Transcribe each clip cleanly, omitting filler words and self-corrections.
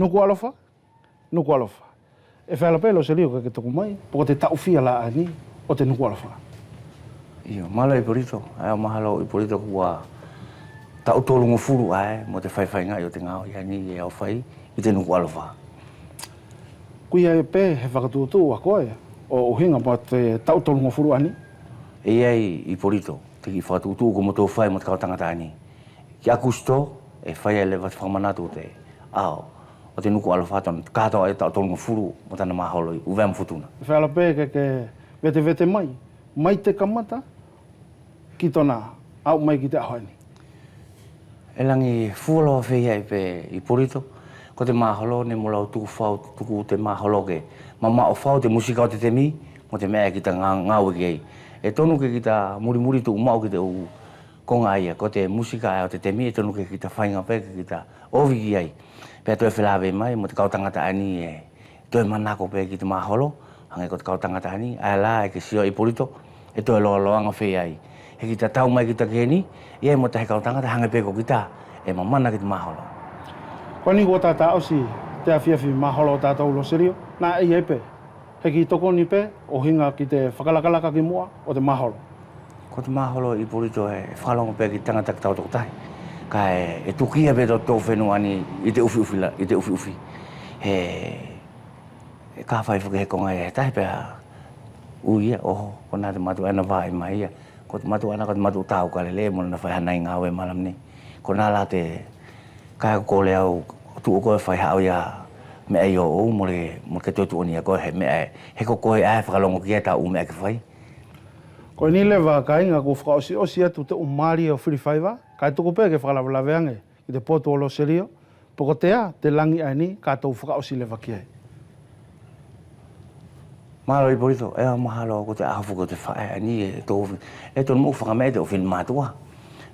nuku alofa, nuku alofa. E whaela pēlo se rio ke toku mai, po te tau fia la ani o te nuku alofa. Iyo, malo i porito, ai mahalo i porito kua tau tolungu furu ai, mo te whaiwhainga i o te ngao i ani e au whai i te nuku alofa. Kuia e pē he whakatuatu a koe, o uhinga mo te tau tolungu furu ani? E ai i porito, te ki whakatuatu ko mo tō whai mo te kautangata ani. Ki akusto, e whai e lewa te whamanatu te ao. O te nuku alofa ton katoa e tau tolungu furu mo tana mahalo i uwea mwhutuna. E whaela pē ke vete mai te kamata, ki tona au mai ki te ahoani. E langi fualoa whea i pē i porito, ko te mahalo ne mo lau tuku te mahalo ke mama o whao te musika o te temi, mo te mea ki ta ngāwe ki ei. E tonu ke ki ta muri tu umau ki te u konga ia, ko te musika o te temi, e tonu ke ki ta whainga pē ki ta ovi ki ei. Pea toi whilawe mai, mo te kautangata ani e toi manako pē ki te mahalo, hangai ko te kautangata ani, ai la e ke sio i porito, e toi loanga whea ai. He ki ta tau mai ki ta keni, ia mo te he kautangata hangai pē ko ki ta, e mamana ki te mahalo. Ko ni ko tata ausi te awhiawhi mahalo o tātou lo serio, nā ei epe. He ki toko ni pē, o hinga ki te whakalakalaka ki mua o te mahalo. Ko te mahalo i porito e whakalonga pē ki tangata ki tau toko tahi. Ka e tukia pē tō whenua ani i te ufi. He ka whai whakahekonga e tahi pē uia, oho, ko nā te matu ana wāi mai ia. Ko te matu ana, ko te matu tāu ka lele, mo na whai hanai ngā we malam ni. Ko nā la te kai ko le au tu ko fai hau ia me ai o mo ke tu oni ko he me he ko ai whakalongo ki ta me ke fai ko ni le va kai nga ko fra o si atu te umari o free five kai tu ko pe ke whakala la veange i te poto lo serio poko te langi ani ka tu fra o si le va ki malo i porito e mahalo ko te afu ko te fai ani e to mo whakamete o filmatua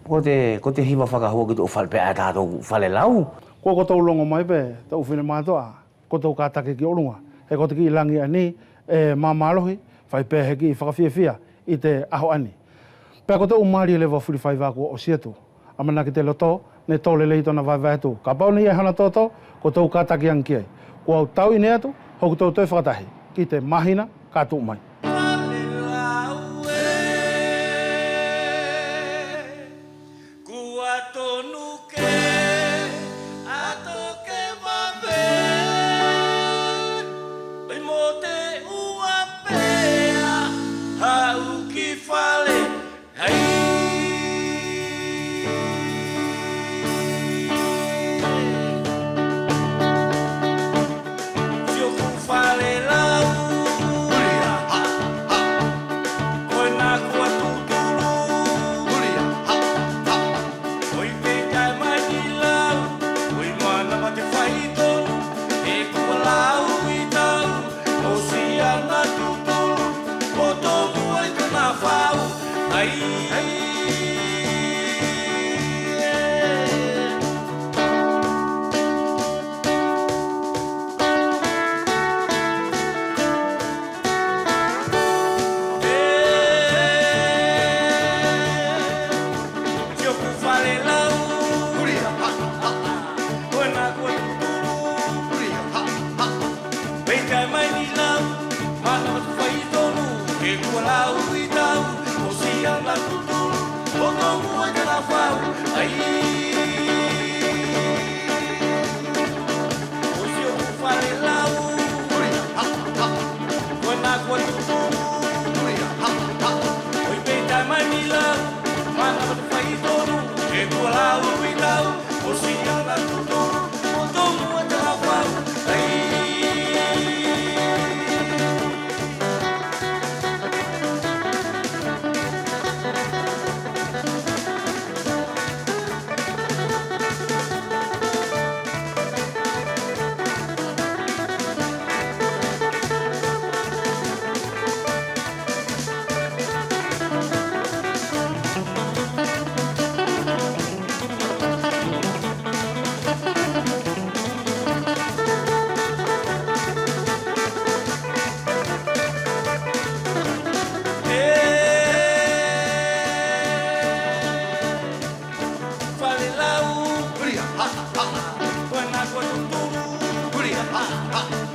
ko te hiwa whakahua ki te o whalpe a tātou whale lau. Ko tau longo mai pe, tau whine mātoa, ko tau kātake ki orunga. He ko te ki langi ani, e māmalohi, whai pē he ki whakawhiawhia i te aho ani. Pea ko te umari lewa whiri whai wākua o siatu. Amana ki te loto, ne tō lelei tona vai vai atu. Ka pau ni e hana tōtō, ko tau kātake ang ki ai. Ko au tau i ne atu, hoku tau tau whakatahi. Ki te mahina, kātū mai. ha, ha.